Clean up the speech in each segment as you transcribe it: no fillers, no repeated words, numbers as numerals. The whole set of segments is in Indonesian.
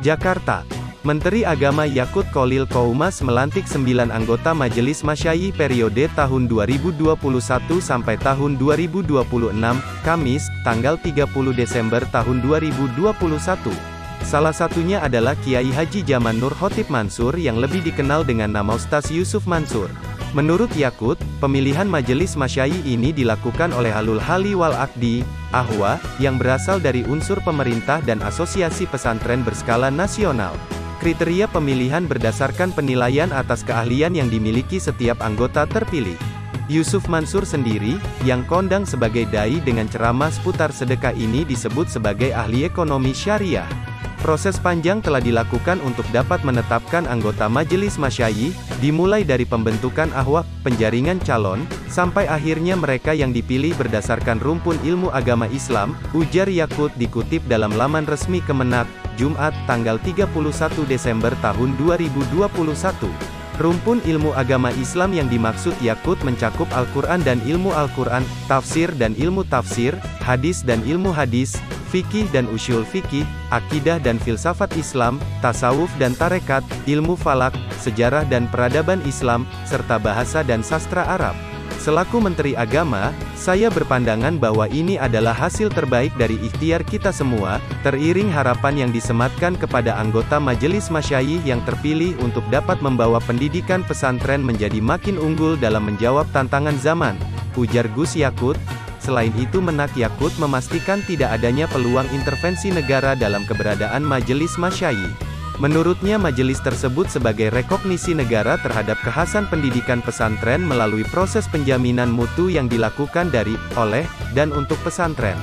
Jakarta. Menteri Agama Yakut Kholil Qoumas melantik 9 anggota Majelis Masyayikh periode tahun 2021 sampai tahun 2026, Kamis, tanggal 30 Desember tahun 2021. Salah satunya adalah Kiai Haji Zaman Nur Khotib Mansur yang lebih dikenal dengan nama Ustaz Yusuf Mansur. Menurut Yakut, pemilihan Majelis Masyayikh ini dilakukan oleh Ahlul Halli wal Aqdi, AHWA, yang berasal dari unsur pemerintah dan asosiasi pesantren berskala nasional. Kriteria pemilihan berdasarkan penilaian atas keahlian yang dimiliki setiap anggota terpilih. Yusuf Mansur sendiri, yang kondang sebagai dai dengan ceramah seputar sedekah ini disebut sebagai ahli ekonomi syariah. Proses panjang telah dilakukan untuk dapat menetapkan anggota Majelis Masyayikh, dimulai dari pembentukan AHWA, penjaringan calon, sampai akhirnya mereka yang dipilih berdasarkan rumpun ilmu agama Islam, ujar Yakut dikutip dalam laman resmi Kemenak, Jumat, tanggal 31 Desember tahun 2021. Rumpun ilmu agama Islam yang dimaksud Yakut mencakup Al-Quran dan ilmu Al-Quran, tafsir dan ilmu tafsir, hadis dan ilmu hadis, fikih dan usyul fikih, akidah dan filsafat Islam, tasawuf dan tarekat, ilmu falak, sejarah dan peradaban Islam, serta bahasa dan sastra Arab. Selaku Menteri Agama, saya berpandangan bahwa ini adalah hasil terbaik dari ikhtiar kita semua, teriring harapan yang disematkan kepada anggota Majelis Masyayikh yang terpilih untuk dapat membawa pendidikan pesantren menjadi makin unggul dalam menjawab tantangan zaman, ujar Gus Yakut. Selain itu Menak Yakut memastikan tidak adanya peluang intervensi negara dalam keberadaan Majelis Masyayikh. Menurutnya majelis tersebut sebagai rekognisi negara terhadap kekhasan pendidikan pesantren melalui proses penjaminan mutu yang dilakukan dari, oleh, dan untuk pesantren.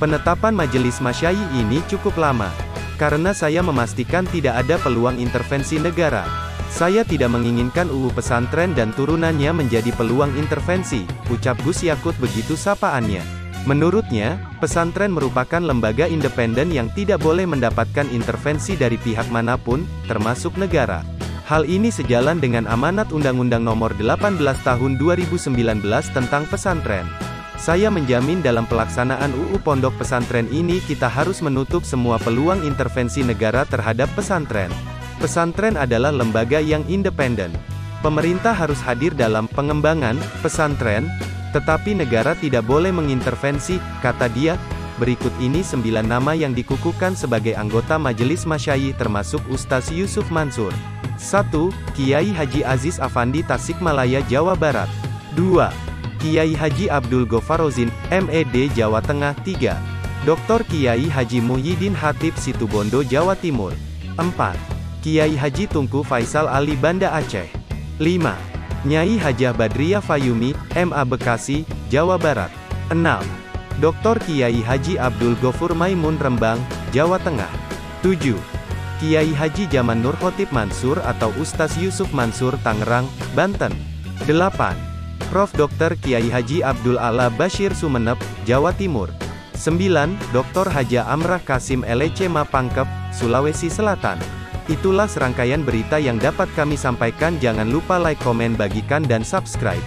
Penetapan Majelis Masyayikh ini cukup lama, karena saya memastikan tidak ada peluang intervensi negara. Saya tidak menginginkan UU pesantren dan turunannya menjadi peluang intervensi, ucap Gus Yakut begitu sapaannya. Menurutnya, pesantren merupakan lembaga independen yang tidak boleh mendapatkan intervensi dari pihak manapun, termasuk negara. Hal ini sejalan dengan amanat Undang-Undang Nomor 18 Tahun 2019 tentang pesantren. Saya menjamin dalam pelaksanaan UU Pondok Pesantren ini kita harus menutup semua peluang intervensi negara terhadap pesantren. Pesantren adalah lembaga yang independen. Pemerintah harus hadir dalam pengembangan pesantren, tetapi negara tidak boleh mengintervensi, kata dia. Berikut ini 9 nama yang dikukuhkan sebagai anggota Majelis Masyayikh termasuk Ustaz Yusuf Mansur. 1. Kiai Haji Aziz Afandi Tasikmalaya Jawa Barat. 2. Kiai Haji Abdul Ghofarozin, MED Jawa Tengah. 3. Dr. Kiai Haji Muhyiddin Khatib Situbondo Jawa Timur. 4. Kiai Haji Tungku Faisal Ali Banda Aceh. 5. Nyai Hajah Badriah Fayumi, MA Bekasi, Jawa Barat. 6. Dr. Kiai Haji Abdul Ghafur Maimun Rembang, Jawa Tengah. 7. Kiai Haji Zaman Nur Khotib Mansur atau Ustaz Yusuf Mansur Tangerang, Banten. 8. Prof. Dr. Kiai Haji Abdul Ala Bashir Sumeneb, Jawa Timur. 9. Dr. Haja Amrah Kasim LC Mapangkep, Sulawesi Selatan. Itulah serangkaian berita yang dapat kami sampaikan. Jangan lupa like, komen, bagikan dan subscribe.